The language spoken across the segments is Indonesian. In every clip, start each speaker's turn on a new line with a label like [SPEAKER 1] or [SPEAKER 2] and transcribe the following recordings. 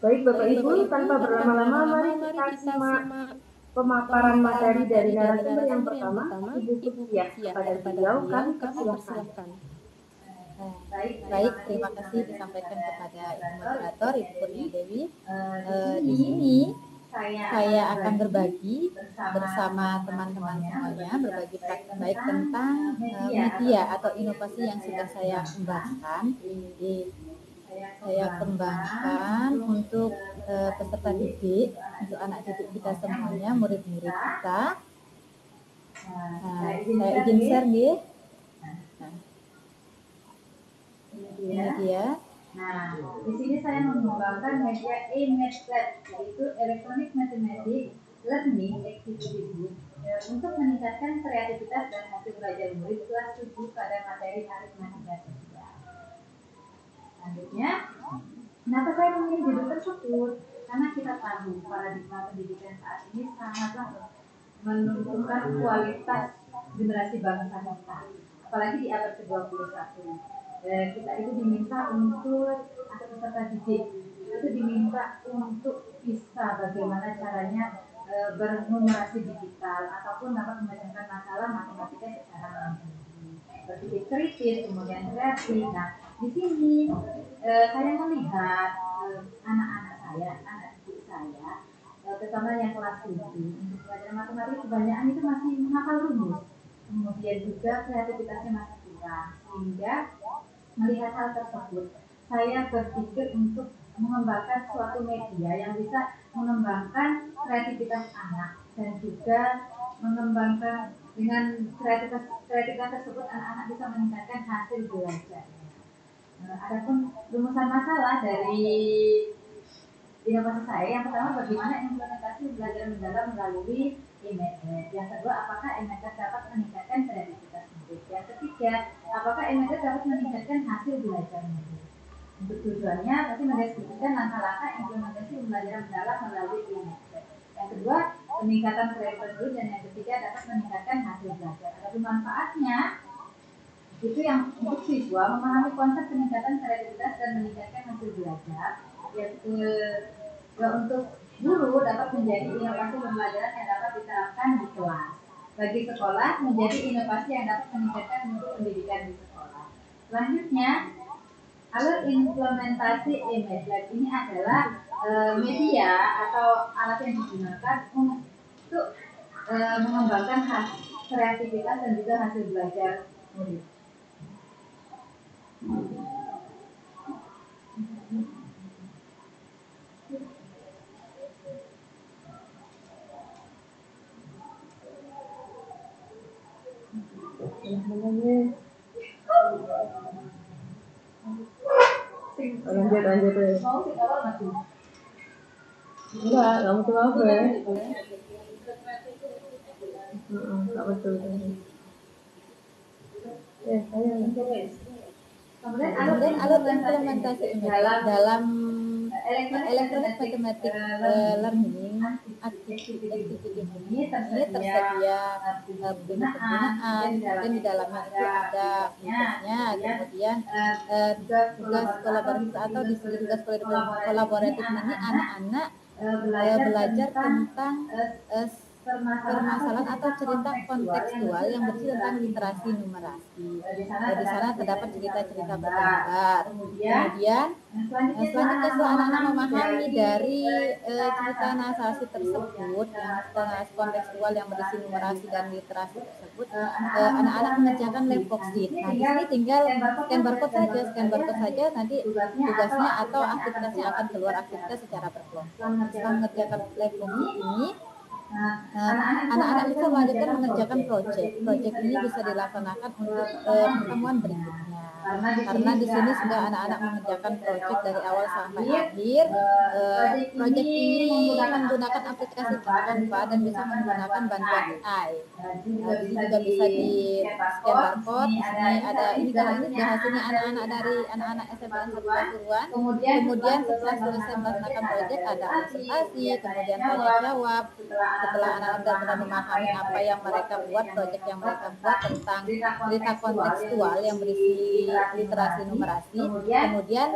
[SPEAKER 1] Baik Bapak Ibu, tanpa berlama-lama mari kita simak pemaparan materi dari narasumber yang pertama, Ibu Kutia. Kepada beliau kami persilahkan.
[SPEAKER 2] Baik, terima kasih disampaikan kepada Ibu Moderator, Ibu Kurnia Dewi. Di sini saya akan berbagi bersama teman-teman semuanya, berbagi praktik baik tentang media atau inovasi yang sudah saya kembangkan. Saya kembangkan untuk peserta didik, untuk anak didik kita semuanya, murid-murid kita. Saya izin share nih. Ini dia.
[SPEAKER 3] Nah, di sini saya mengembangkan media e-Medlab, yaitu Electronic Mathematics Learning Activity Book, untuk meningkatkan kreativitas dan hasil belajar murid kelas 7 pada materi aritmatika sosial. Selanjutnya, kenapa saya memilih judul tersebut? Karena kita tahu paradigma pendidikan saat ini sangatlah menentukan kualitas generasi bangsa kita, apalagi di abad ke-21. Kita itu diminta untuk atau peserta didik itu diminta untuk bisa bagaimana caranya bernumerasi digital ataupun dapat memecahkan masalah matematika secara mandiri, berpikir kritis, kemudian kreatif. Nah, di sini saya melihat anak-anak saya, anak didik saya, terutama yang kelas 7, untuk pelajaran matematika kebanyakan itu masih menghafal rumus, kemudian juga kreativitasnya masih kurang, sehingga melihat hal tersebut, saya berpikir untuk mengembangkan suatu media yang bisa mengembangkan kreativitas anak dan juga mengembangkan dengan kreativitas tersebut anak-anak bisa meningkatkan hasil belajar. Adapun rumusan masalah dari inovasi saya, yang pertama bagaimana implementasi belajar mendalam melalui e-Medlab. Yang kedua, apakah e-Medlab dapat meningkatkan kreativitas murid. Yang ketiga, apakah e-Medlab dapat meningkatkan hasil belajar murid. Untuk tujuannya, pasti mendeskripsikan langkah-langkah implementasi pembelajaran mendalam melalui e-Medlab. Yang kedua, peningkatan kreativitas murid, dan yang ketiga dapat meningkatkan hasil belajar. Adapun manfaatnya, itu yang untuk siswa memahami konsep peningkatan kreativitas dan meningkatkan hasil belajar. Untuk guru dapat menjadi inovasi pembelajaran yang dapat diterapkan di kelas. Bagi sekolah menjadi inovasi yang dapat meningkatkan mutu pendidikan di sekolah. Selanjutnya, alur implementasi e-Medlab ini adalah media atau alat yang digunakan untuk mengembangkan kreativitas dan juga hasil belajar murid.
[SPEAKER 1] Lanjut ya. Enggak betul apa ya? Enggak betul.
[SPEAKER 2] Kemudian alur implementasi dalam Electronic Mathematics Learning Activity ini tersedia buku penggunaan, dan di dalamnya itu ada tugasnya, kemudian tugas kolaboratif atau diskusi tugas kolaboratif ini anak-anak belajar tentang permasalahan atau cerita kontekstual yang berisi tentang literasi numerasi. Di sana terdapat cerita-cerita bergambar. Kemudian selanjutnya setelah anak-anak memahami dari cerita narasi tersebut, yang cerita narasi kontekstual yang berisi numerasi dan literasi tersebut, anak-anak mengerjakan lab worksheet. Nah, di sini tinggal scan barcode saja, nanti tugasnya atau aktivitasnya akan keluar aktivitas secara berkelompok. Setelah mengerjakan lab worksheet ini, anak-anak bisa melanjutkan mengerjakan project ini bisa dilaksanakan untuk pertemuan berikutnya. Karena di sini sudah anak-anak mengerjakan project dari awal sampai akhir. Project ini menggunakan aplikasi Canva dan bisa menggunakan bantuan AI. Di sini juga bisa di scan barcode. Di sini ada ini hasilnya anak-anak dari anak-anak SMPN 1 Pasuruan. Kemudian setelah selesai melaksanakan project ada presentasi, kemudian tanya jawab. Setelah anak-anak benar-benar memahami apa yang mereka buat, project yang mereka buat tentang cerita kontekstual yang berisi literasi numerasi, kemudian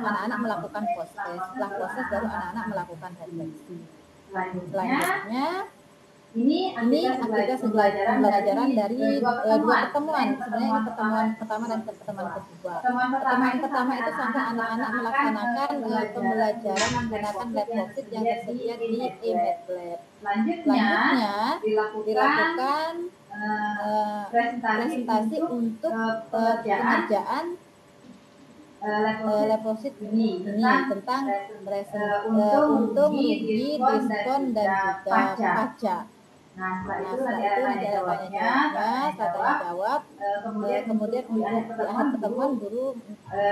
[SPEAKER 2] anak-anak melakukan proses. Setelah proses baru anak-anak melakukan refleksi. Selanjutnya ini aktivitas pembelajaran dari dua pertemuan. Sebenarnya ini pertemuan pertama dan pertemuan kedua. Pertemuan pertama itu sampai anak-anak melaksanakan pembelajaran menggunakan laptop yang tersedia di eMathLab. Selanjutnya dilakukan presentasi untuk pengerjaan leposit ini tentang untung, rugi, diskon dan juga pajak. Nah, setelah itu nanti ada tanya-jawabnya, saya jawab. Kemudian untuk di akhir pertemuan guru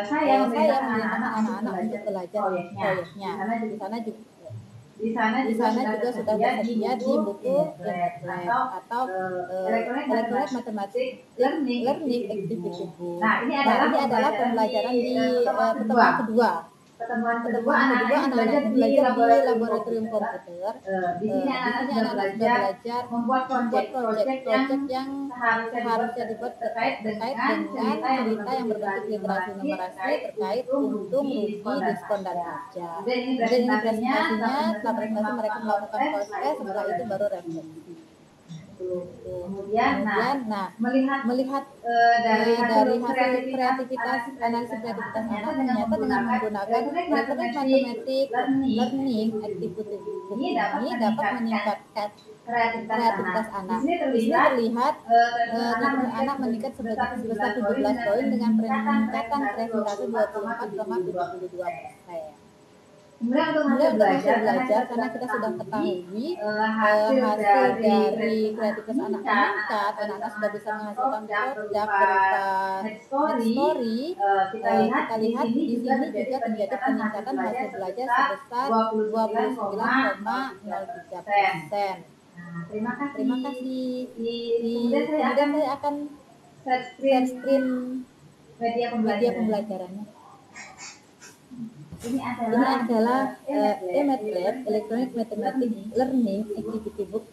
[SPEAKER 2] saya memerintahkan anak-anak untuk belajar proyeknya. Di sana juga sudah tersedia di buku eMathLab atau Electronic Mathematics Learning Activity Book. Nah, ini adalah pembelajaran di pertemuan kedua. Pertemuan kedua anak-anak belajar di laboratorium komputer. Di sini anak-anak sudah belajar membuat proyek yang seharusnya dibuat terkait dengan cerita yang berbentuk literasi numerasi terkait untung, rugi, diskon dan pajak. Kemudian ini presentasinya, setelah presentasi mereka melakukan proses, setelah itu baru refleksi. Kemudian melihat dari hasil kreativitas, analisis kreativitas anak, ternyata dengan menggunakan Electronic Mathematics Learning Activity ini dapat meningkatkan kreativitas anak. Di sini terlihat anak meningkat sebesar 17 poin dengan peningkatan presentasi 24,72%. Kemudian untuk belajar karena kita sudah ketahui hasil dari kreativitas anak meningkat, anak-anak sudah bisa menghasilkan produk berupa head story. Kita lihat di sini juga terjadi peningkatan hasil belajar sebesar 29,03%. Terima kasih. Kemudian saya akan share screen media pembelajarannya. Ini adalah eMathLab Electronic Mathematics Learning Activity Book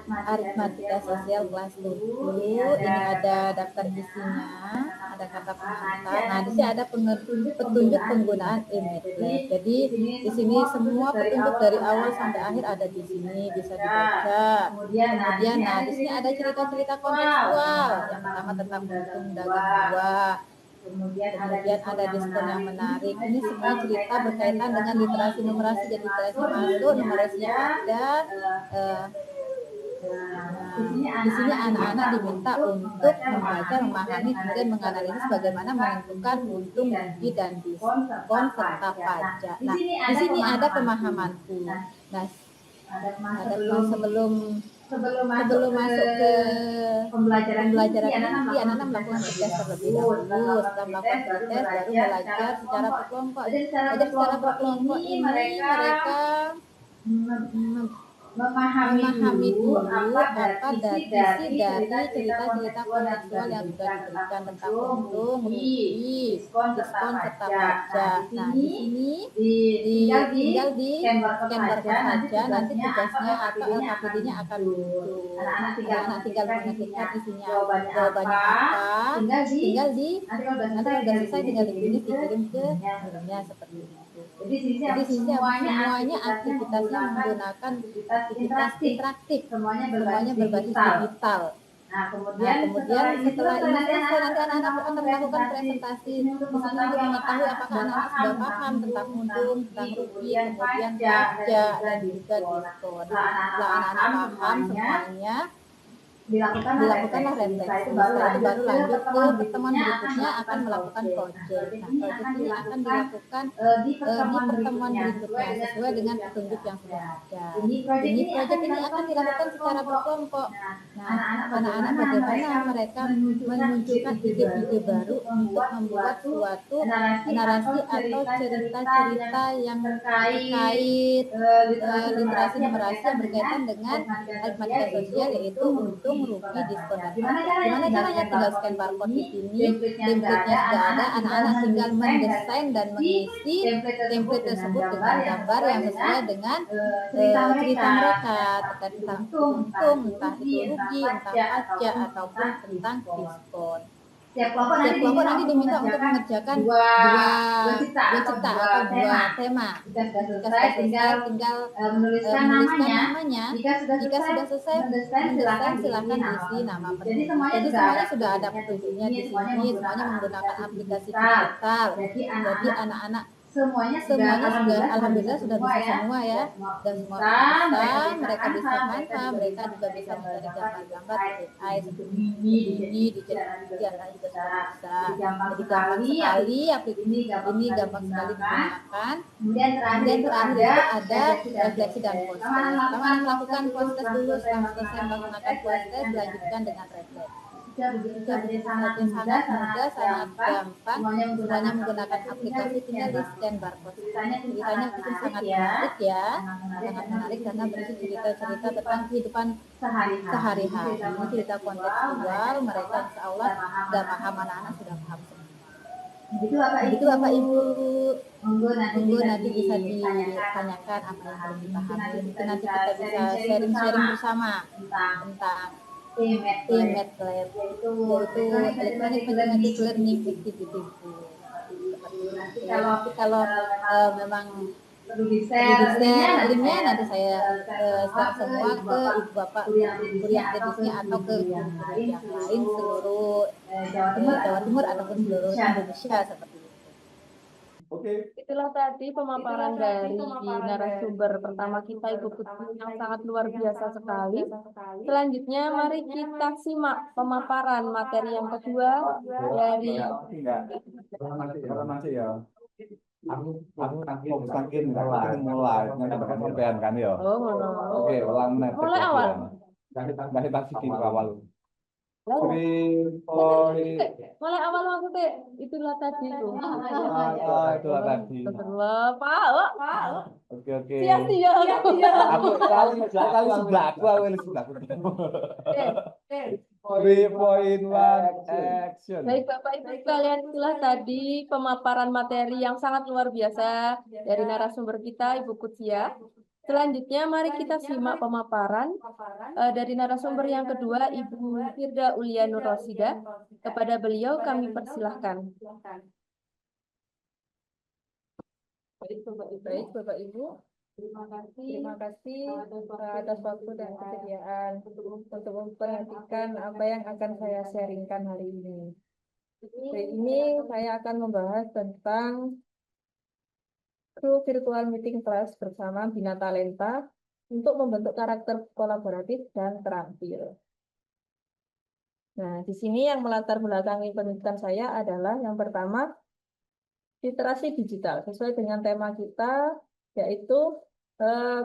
[SPEAKER 2] Aritmatika Sosial kelas 10. Ini ada daftar isinya, ada kata pengantar. Nah, di sini ada petunjuk penggunaan eMathLab. Jadi di sini semua petunjuk dari awal sampai akhir ada di sini, bisa dibaca. Kemudian di sini ada cerita-cerita kontekstual. Yang pertama tentang untung dagang buah. Kemudian ada diskon yang menarik. Ini semua cerita berkaitan dengan literasi numerasi. Jadi literasi masuk, numerasinya ada. Di sini anak-anak diminta untuk membaca, memahami, kemudian menganalisis bagaimana menentukan untung, rugi, dan diskon serta pajak. Nah, di sini ada pemahamanku. Nah, sebelum masuk ke pembelajaran ini, anak-anak melakukan tes terlebih dahulu. Setelah melakukan tes, baru belajar secara berkelompok. Jadi secara berkelompok ini mereka memahami dulu apa dari cerita-cerita kontekstual yang sudah diberikan tentang untung, rugi, diskon serta pajak. Nah, di sini tinggal di scan barcode saja. Nanti tugasnya atau LKPD-nya akan muncul. Anak-anak tinggal mengetikkan isinya jawabannya apa. Tinggal di nanti kalau sudah selesai tinggal dikirim ke gurunya seperti itu. Jadi semuanya aktivitasnya menggunakan aktivitas interaktif, semuanya berbasis digital. Nah, kemudian setelah ini selesai, nanti anak-anak akan melakukan presentasi untuk mengetahui apakah anak-anak sudah paham tentang untung, tentang rugi, kemudian pajak dan juga diskon. Setelah anak-anak paham semuanya, dilakukanlah refleksi. Setelah itu baru lanjut ke pertemuan berikutnya akan melakukan project. Nah, project ini akan dilakukan di pertemuan berikutnya sesuai dengan petunjuk yang sudah ada. Ini project ini akan dilakukan secara berkelompok. Nah, anak-anak bagaimana mereka memunculkan ide-ide baru untuk membuat suatu narasi atau cerita-cerita yang terkait literasi numerasi yang berkaitan dengan aritmatika sosial, yaitu untung, rugi, diskon dan pajak. Gimana caranya? Tinggal scan barcode di sini, template-nya sudah ada, anak-anak tinggal mendesain dan mengisi template tersebut dengan gambar yang sesuai dengan cerita mereka terkait tentang untung, entah itu rugi, entah pajak ataupun tentang diskon.
[SPEAKER 3] Setiap kelompok
[SPEAKER 2] nanti diminta untuk mengerjakan
[SPEAKER 3] dua
[SPEAKER 2] cipta atau dua tema.
[SPEAKER 3] Jika sudah
[SPEAKER 2] Jika
[SPEAKER 3] selesai,
[SPEAKER 2] sudah selesai, tinggal
[SPEAKER 3] menuliskan namanya. Jika sudah selesai,
[SPEAKER 2] mendesain silakan isi nama
[SPEAKER 3] Jadi
[SPEAKER 2] penulis. Jadi semuanya sudah ada
[SPEAKER 3] petunjuknya
[SPEAKER 2] petunjuknya di sini. Semuanya menggunakan aplikasi digital. Jadi anak-anak
[SPEAKER 3] semuanya
[SPEAKER 2] sudah alhamdulillah sudah bisa semua ya, dan semua bisa, mereka bisa Canva, mereka juga bisa mencari gambar-gambar di AI seperti ini di Canva juga sudah bisa. Jadi gampang sekali aplikasi ini, gampang sekali digunakan. Kemudian terakhir itu ada refleksi dan post test. Kamu melakukan post test dulu, setelah selesai melakukan post test lanjutkan dengan refleksi. Begitu saja, sangat mudah, sangat gampang. Semuanya menggunakan aplikasi, tinggal di scan barcode. Ceritanya itu sangat menarik ya, sangat menarik karena berisi cerita-cerita tentang kehidupan sehari-hari. Ini cerita kontekstual, mereka insya Allah sudah paham, anak-anak sudah paham semua. Begitu Bapak Ibu, monggo nanti bisa ditanyakan apa yang belum dipahami. Mungkin nanti kita bisa sharing-sharing bersama tentang EMAT Lab, yaitu Electronic Mathematics Learning Activity. Nanti kalau memang perlu di-share linknya, nanti saya share semua ke Ibu Bapak kuliah teknisnya atau ke yang lain seluruh Jawa Timur ataupun seluruh Indonesia seperti itu.
[SPEAKER 1] Oke. Itulah tadi pemaparan dari narasumber pertama kita, Ibu Putri, yang sangat luar biasa sekali. Selanjutnya mari kita simak pemaparan materi yang kedua dari
[SPEAKER 4] masih ya. Aku fokus lagi mulai nanti pakai sampean kan ya. Oke, ulang menit.
[SPEAKER 1] Mulai awal.
[SPEAKER 4] Dari pagi awal.
[SPEAKER 1] Mulai awal maksudnya itulah tadi itu.
[SPEAKER 4] Itulah tadi.
[SPEAKER 1] Pak.
[SPEAKER 4] Oke.
[SPEAKER 1] Sia-sia.
[SPEAKER 4] Aku kali sebelah aku. 3.1 action.
[SPEAKER 1] Baik Bapak Ibu sekalian, itulah tadi pemaparan materi yang sangat luar biasa dari narasumber kita, Ibu Kutsia. Selanjutnya mari kita simak pemaparan dari narasumber yang kedua, Ibu Firda Ulia Nur Rosida. Kepada beliau kami persilahkan.
[SPEAKER 5] Baik Bapak Ibu, terima kasih atas waktu dan kesediaan untuk memperhatikan apa yang akan saya sharingkan hari ini. Hari ini saya akan membahas tentang Kru Virtual Meeting Class bersama Bina Talenta untuk membentuk karakter kolaboratif dan terampil. Nah, di sini yang melatar belakangi penelitian saya adalah yang pertama, literasi digital. Sesuai dengan tema kita, yaitu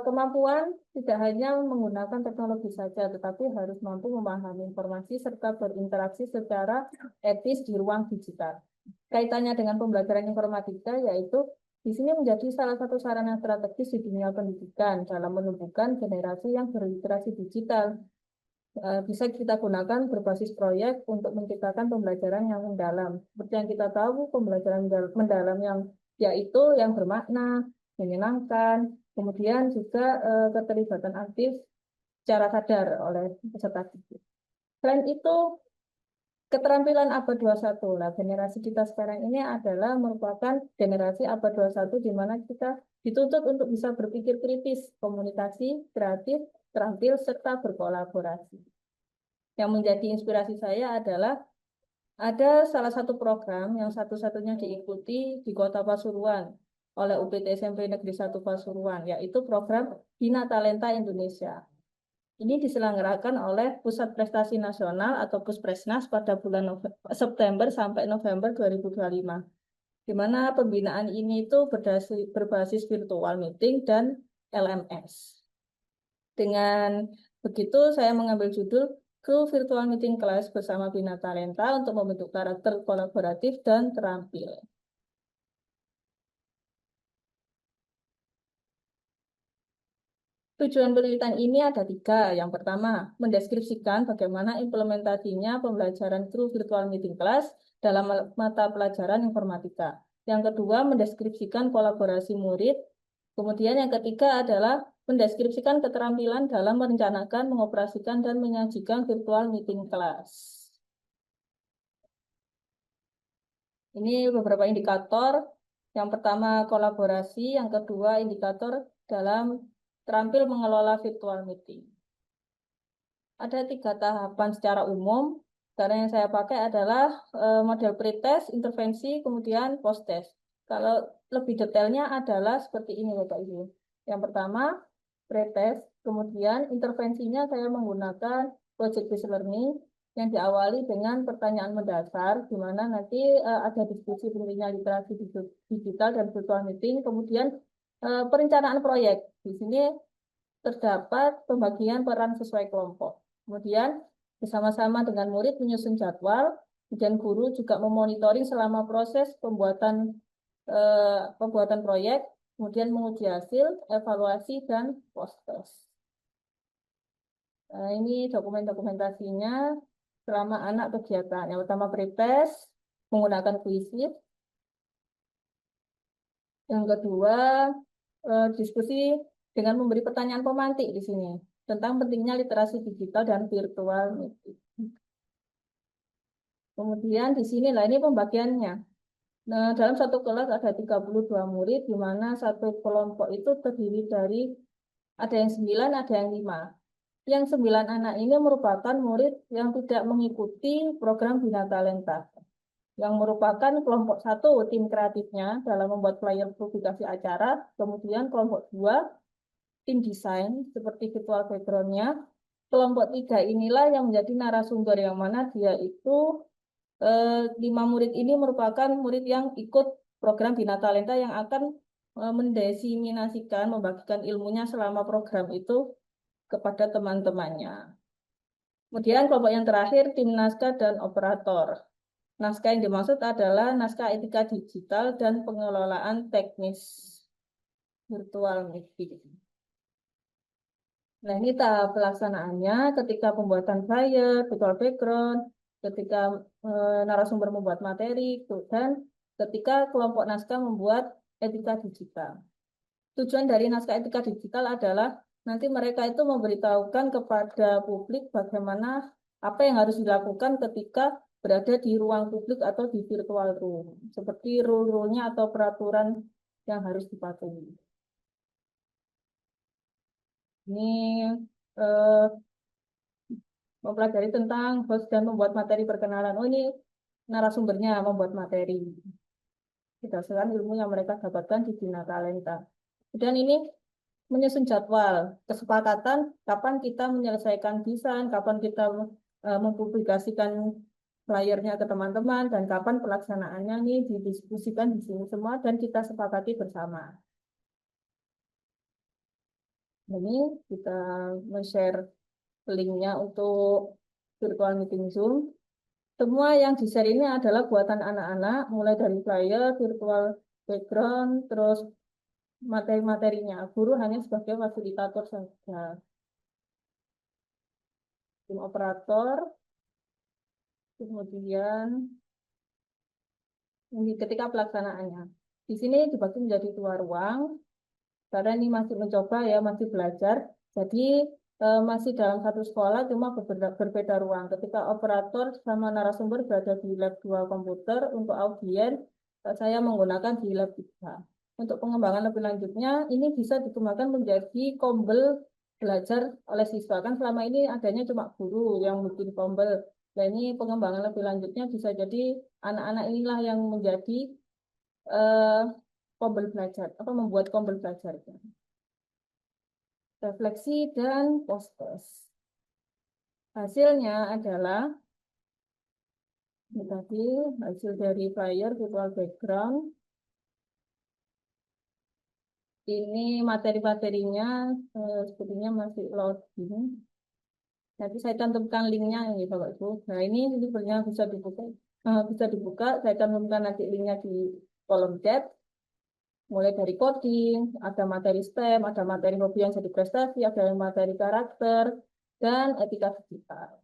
[SPEAKER 5] kemampuan tidak hanya menggunakan teknologi saja, tetapi harus mampu memahami informasi serta berinteraksi secara etis di ruang digital. Kaitannya dengan pembelajaran informatika, yaitu di sini menjadi salah satu sarana strategis di dunia pendidikan dalam menumbuhkan generasi yang berliterasi digital. Bisa kita gunakan berbasis proyek untuk menciptakan pembelajaran yang mendalam. Seperti yang kita tahu, pembelajaran mendalam yang yaitu yang bermakna, menyenangkan, kemudian juga keterlibatan aktif secara sadar oleh peserta didik. Selain itu, keterampilan abad 21. Nah, generasi kita sekarang ini adalah merupakan generasi abad 21 di mana kita dituntut untuk bisa berpikir kritis, komunikasi, kreatif, terampil, serta berkolaborasi. Yang menjadi inspirasi saya adalah ada salah satu program yang satu-satunya diikuti di Kota Pasuruan oleh UPT SMP Negeri 1 Pasuruan, yaitu program Bina Talenta Indonesia. Ini diselenggarakan oleh Pusat Prestasi Nasional atau Puspresnas pada bulan September sampai November 2025. Di mana pembinaan ini itu berbasis virtual meeting dan LMS. Dengan begitu saya mengambil judul Kru Virtual Meeting Class bersama Bina Talenta untuk membentuk karakter kolaboratif dan terampil. Tujuan penelitian ini ada 3. Yang pertama, mendeskripsikan bagaimana implementasinya pembelajaran Kru Virtual Meeting Class dalam mata pelajaran informatika. Yang kedua, mendeskripsikan kolaborasi murid. Kemudian yang ketiga adalah mendeskripsikan keterampilan dalam merencanakan, mengoperasikan, dan menyajikan virtual meeting class. Ini beberapa indikator. Yang pertama kolaborasi, yang kedua indikator dalam terampil mengelola virtual meeting. Ada 3 tahapan secara umum. Karena yang saya pakai adalah model pretest, intervensi, kemudian post-test. Kalau lebih detailnya adalah seperti ini Bapak Ibu. Yang pertama, pretest, kemudian intervensinya saya menggunakan project based learning yang diawali dengan pertanyaan mendasar, di mana nanti ada diskusi pentingnya literasi digital dan virtual meeting, kemudian perencanaan proyek. Di sini terdapat pembagian peran sesuai kelompok. Kemudian bersama-sama dengan murid menyusun jadwal, kemudian guru juga memonitoring selama proses pembuatan proyek, kemudian menguji hasil, evaluasi, dan post-test. Nah, ini dokumentasinya selama anak kegiatan. Yang pertama pretest, menggunakan kuisis. Yang kedua, diskusi dengan memberi pertanyaan pemantik di sini tentang pentingnya literasi digital dan virtual meeting. Kemudian di sini lah ini pembagiannya. Nah, dalam satu kelas ada 32 murid, di mana satu kelompok itu terdiri dari ada yang 9, ada yang 5. Yang 9 anak ini merupakan murid yang tidak mengikuti program Bina Talenta, yang merupakan kelompok 1 tim kreatifnya dalam membuat flyer publikasi acara, kemudian kelompok 2 tim desain seperti virtual background-nya. Kelompok 3 inilah yang menjadi narasumber, yang mana dia itu 5 murid ini merupakan murid yang ikut program Bina Talenta yang akan mendesiminasikan, membagikan ilmunya selama program itu kepada teman-temannya. Kemudian kelompok yang terakhir tim naskah dan operator. Naskah yang dimaksud adalah naskah etika digital dan pengelolaan teknis virtual meeting. Nah, ini tahap pelaksanaannya ketika pembuatan flyer, virtual background, ketika narasumber membuat materi, dan ketika kelompok naskah membuat etika digital. Tujuan dari naskah etika digital adalah nanti mereka itu memberitahukan kepada publik bagaimana apa yang harus dilakukan ketika berada di ruang publik atau di virtual room, seperti rule-rule-nya atau peraturan yang harus dipatuhi. Ini mempelajari tentang host dan membuat materi perkenalan. Oh, ini narasumbernya membuat materi berdasarkan ilmu yang mereka dapatkan di Bina Talenta. Dan ini menyusun jadwal, kesepakatan kapan kita menyelesaikan desain, kapan kita mempublikasikan flyernya ke teman-teman, dan kapan pelaksanaannya ini didiskusikan di sini semua dan kita sepakati bersama. Ini kita share linknya untuk virtual meeting Zoom. Semua yang di-share ini adalah buatan anak-anak, mulai dari flyer, virtual background, terus materi-materinya. Guru hanya sebagai fasilitator saja. Tim operator, kemudian ketika pelaksanaannya. Di sini dibagi menjadi 2 ruang, karena ini masih mencoba ya, masih belajar. Jadi masih dalam satu sekolah, cuma berbeda ruang. Ketika operator sama narasumber berada di lab 2 komputer, untuk audien saya menggunakan di lab 3. Untuk pengembangan lebih lanjutnya, ini bisa dikembangkan menjadi kombel belajar oleh siswa. Kan selama ini adanya cuma guru yang bikin kombel. Nah, ini pengembangan lebih lanjutnya bisa jadi anak-anak inilah yang menjadi kombel belajar, apa membuat kombel belajar. Refleksi dan post-test. Hasilnya adalah ini tadi hasil dari flyer virtual background. Ini materi-materinya sepertinya masih loading. Nanti saya cantumkan linknya ya Bapak Ibu. Nah, ini sebenarnya bisa dibuka. Saya cantumkan nanti linknya di kolom chat. Mulai dari coding, ada materi STEM, ada materi hobi yang jadi prestasi, ada materi karakter, dan etika digital.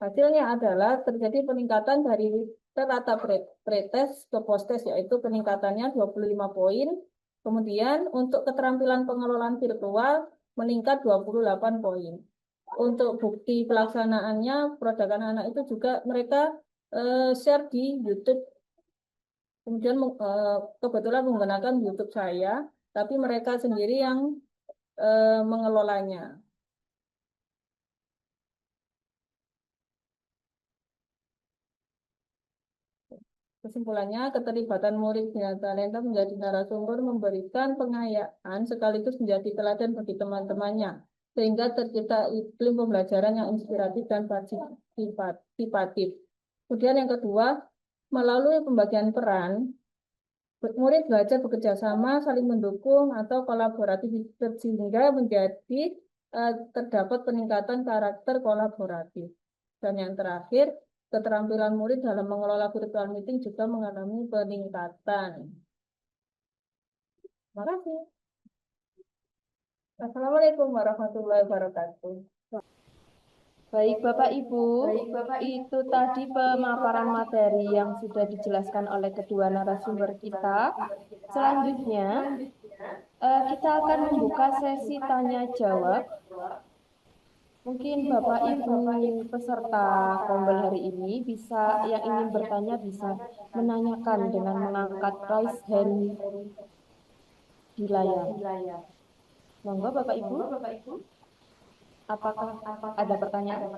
[SPEAKER 5] Hasilnya adalah terjadi peningkatan dari rata pretest ke post-test, yaitu peningkatannya 25 poin. Kemudian untuk keterampilan pengelolaan virtual meningkat 28 poin. Untuk bukti pelaksanaannya, produk anak-anak itu juga mereka share di YouTube. Kemudian kebetulan menggunakan YouTube saya, tapi mereka sendiri yang mengelolanya. Kesimpulannya, keterlibatan murid dengan talenta menjadi narasumber memberikan pengayaan sekaligus menjadi teladan bagi teman-temannya, sehingga tercipta iklim pembelajaran yang inspiratif dan partisipatif. Kemudian yang kedua, melalui pembagian peran, murid belajar bekerja sama, saling mendukung, atau kolaboratif sehingga menjadi terdapat peningkatan karakter kolaboratif. Dan yang terakhir, keterampilan murid dalam mengelola virtual meeting juga mengalami peningkatan. Terima kasih. Assalamualaikum warahmatullahi wabarakatuh.
[SPEAKER 1] Baik Bapak Ibu, itu tadi pemaparan materi yang sudah dijelaskan oleh kedua narasumber kita. Selanjutnya, kita akan membuka sesi tanya jawab. Mungkin Bapak Ibu peserta Kombel hari ini yang ingin bertanya bisa menanyakan dengan mengangkat raise hand di layar. Monggo Bapak Ibu, apakah ada pertanyaan?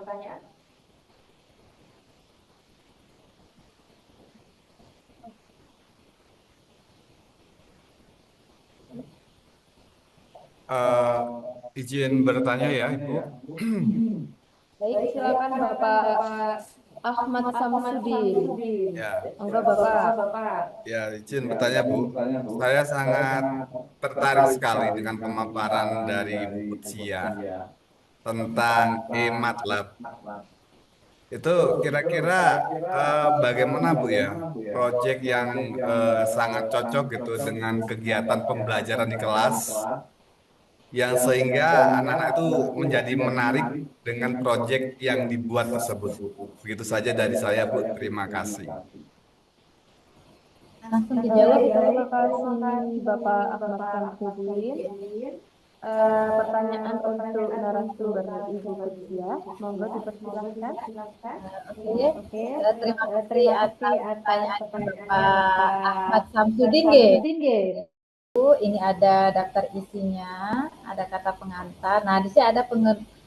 [SPEAKER 4] Izin bertanya ya, Ibu.
[SPEAKER 1] Baik, silakan Bapak Ahmad Samsudin.
[SPEAKER 4] Ya,
[SPEAKER 1] Monggo Bapak.
[SPEAKER 4] ya izin bertanya, Bu. Saya sangat tertarik sekali dengan pemaparan dari Bu Cia tentang e-MATLAB. Itu kira-kira bagaimana Bu ya, proyek yang sangat cocok gitu dengan kegiatan pembelajaran di kelas, yang sehingga anak-anak itu menjadi menarik dengan proyek yang dibuat tersebut. Begitu saja dari saya, Bu. Terima kasih.
[SPEAKER 2] Langsung dijawab.
[SPEAKER 1] Terima kasih Bapak Ahmad Samsudin. Pertanyaan untuk narasumber Ibu Cia, monggo dipersilakan.
[SPEAKER 2] Oke. Terima kasih atas pertanyaan Bapak Ahmad Samsudin. Ini ada daftar isinya, ada kata pengantar. Nah, di sini ada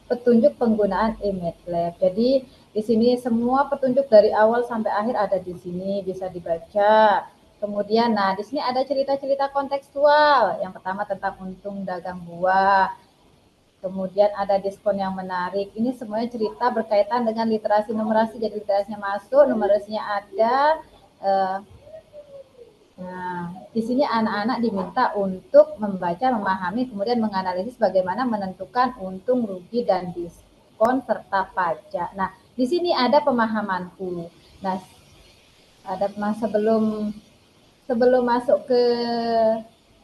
[SPEAKER 2] petunjuk penggunaan e-MATLAB. Jadi di sini semua petunjuk dari awal sampai akhir ada di sini, bisa dibaca. Kemudian, nah di sini ada cerita-cerita kontekstual. Yang pertama tentang untung dagang buah. Kemudian ada diskon yang menarik. Ini semuanya cerita berkaitan dengan literasi numerasi. Jadi literasinya masuk, numerasinya ada. Nah, di sini anak-anak diminta untuk membaca, memahami, kemudian menganalisis bagaimana menentukan untung, rugi, dan diskon serta pajak. Nah, di sini ada pemahamanku. Nah, ada sebelum masuk ke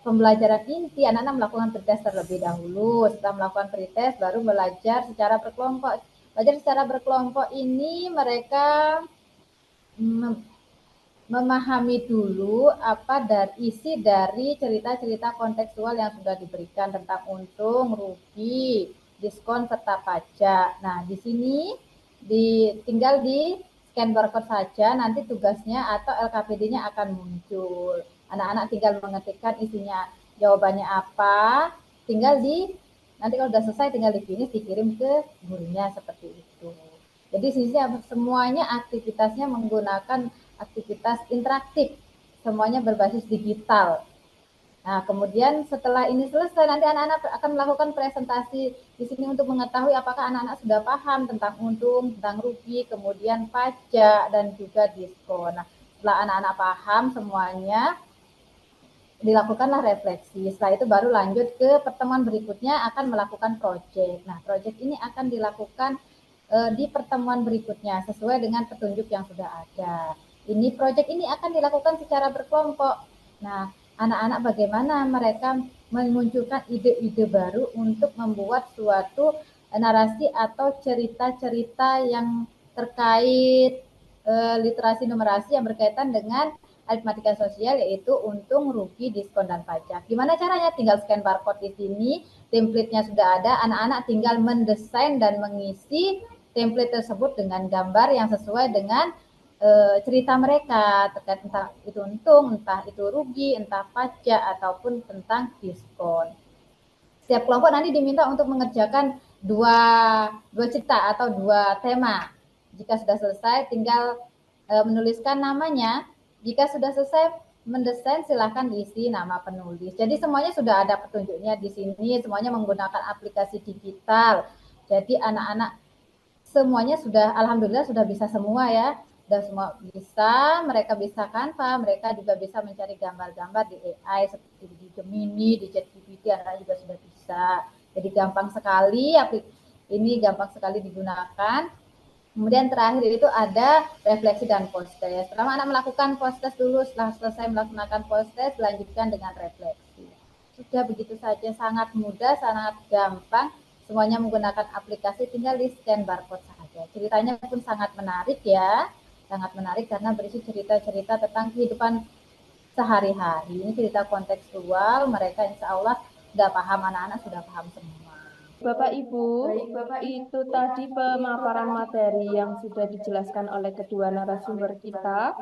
[SPEAKER 2] pembelajaran inti, anak-anak melakukan pretest terlebih dahulu. Setelah melakukan pretest, baru belajar secara berkelompok. Belajar secara berkelompok ini mereka memahami dulu apa isi dari cerita-cerita kontekstual yang sudah diberikan tentang untung, rugi, diskon serta pajak. Nah, di sini tinggal di scan barcode saja, nanti tugasnya atau LKPD-nya akan muncul. Anak-anak tinggal mengetikkan isinya, jawabannya apa, nanti kalau sudah selesai tinggal di finish, dikirim ke gurunya seperti itu. Jadi semuanya aktivitasnya menggunakan aktivitas interaktif, semuanya berbasis digital. Nah, kemudian setelah ini selesai, nanti anak-anak akan melakukan presentasi di sini untuk mengetahui apakah anak-anak sudah paham tentang untung, tentang rugi, kemudian pajak, dan juga diskon. Nah, setelah anak-anak paham semuanya, dilakukanlah refleksi. Setelah itu baru lanjut ke pertemuan berikutnya akan melakukan proyek. Nah, proyek ini akan dilakukan di pertemuan berikutnya sesuai dengan petunjuk yang sudah ada. Ini proyek ini akan dilakukan secara berkelompok. Nah, anak-anak bagaimana mereka memunculkan ide-ide baru untuk membuat suatu narasi atau cerita-cerita yang terkait literasi numerasi yang berkaitan dengan aritmatika sosial, yaitu untung, rugi, diskon, dan pajak. Gimana caranya? Tinggal scan barcode di sini, template-nya sudah ada, anak-anak tinggal mendesain dan mengisi template tersebut dengan gambar yang sesuai dengan cerita mereka terkait entah itu untung, entah itu rugi, entah pajak ataupun tentang diskon. Setiap kelompok nanti diminta untuk mengerjakan dua dua cerita atau dua tema. Jika sudah selesai, tinggal menuliskan namanya. Jika sudah selesai mendesain, silahkan diisi nama penulis. Jadi semuanya sudah ada petunjuknya di sini, semuanya menggunakan aplikasi digital. Jadi anak-anak semuanya sudah, alhamdulillah sudah bisa semua ya. Sudah semua bisa, mereka bisa Canva, mereka juga bisa mencari gambar-gambar di AI seperti di Gemini, di ChatGPT, anak juga sudah bisa. Jadi gampang sekali, ini gampang sekali digunakan. Kemudian terakhir itu ada refleksi dan post test. Pertama anak melakukan post test dulu, setelah selesai melaksanakan post test, lanjutkan dengan refleksi. Sudah begitu saja, sangat mudah, sangat gampang. Semuanya menggunakan aplikasi, tinggal di scan barcode saja. Ceritanya pun sangat menarik ya, sangat menarik karena berisi cerita-cerita tentang kehidupan sehari-hari. Ini cerita kontekstual, mereka insya Allah sudah paham, anak-anak sudah paham semua.
[SPEAKER 1] Bapak Ibu, itu tadi pemaparan materi yang sudah dijelaskan oleh kedua narasumber kita.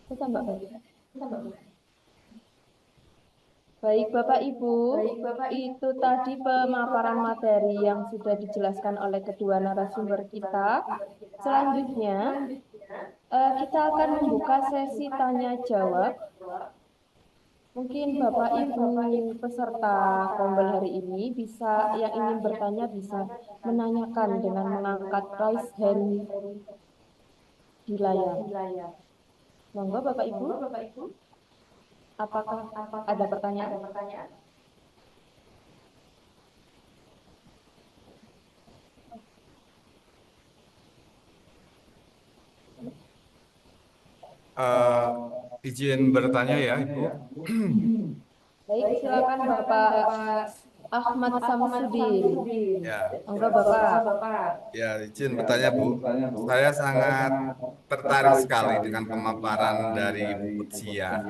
[SPEAKER 1] Bisa, Mbak. Baik, Bapak Ibu, itu tadi pemaparan materi yang sudah dijelaskan oleh kedua narasumber kita. Selanjutnya, kita akan membuka sesi tanya jawab. Mungkin Bapak Ibu peserta Kombel hari ini yang ingin bertanya bisa menanyakan dengan mengangkat raise hand di layar. Monggo Bapak Ibu, apakah ada pertanyaan?
[SPEAKER 4] Izin bertanya ya, Ibu.
[SPEAKER 1] Baik, silakan Bapak Ahmad Samsudin.
[SPEAKER 4] Ya,
[SPEAKER 1] Monggo Bapak.
[SPEAKER 4] ya izin bertanya, Bu. Saya sangat tertarik sekali dengan pemaparan dari Bu Cia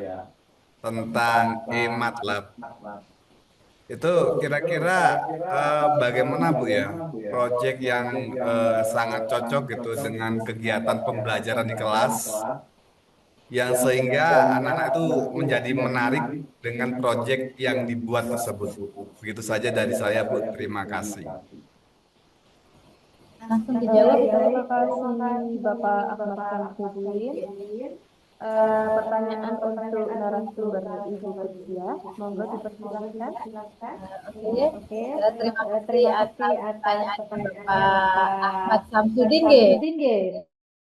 [SPEAKER 4] tentang e-MATLAB. Itu kira-kira bagaimana Bu ya, proyek yang sangat cocok gitu dengan kegiatan pembelajaran di kelas, yang sehingga anak-anak itu menjadi menarik dengan proyek yang dibuat tersebut. Begitu saja dari saya, Bu. Terima kasih.
[SPEAKER 2] Langsung dijawab.
[SPEAKER 1] Terima kasih Bapak Ahmad Samsudin. Pertanyaan untuk narasumber Ibu Cia, monggo dipersilakan.
[SPEAKER 2] Oke, terima kasih atas pertanyaan Bapak Ahmad Samsudin.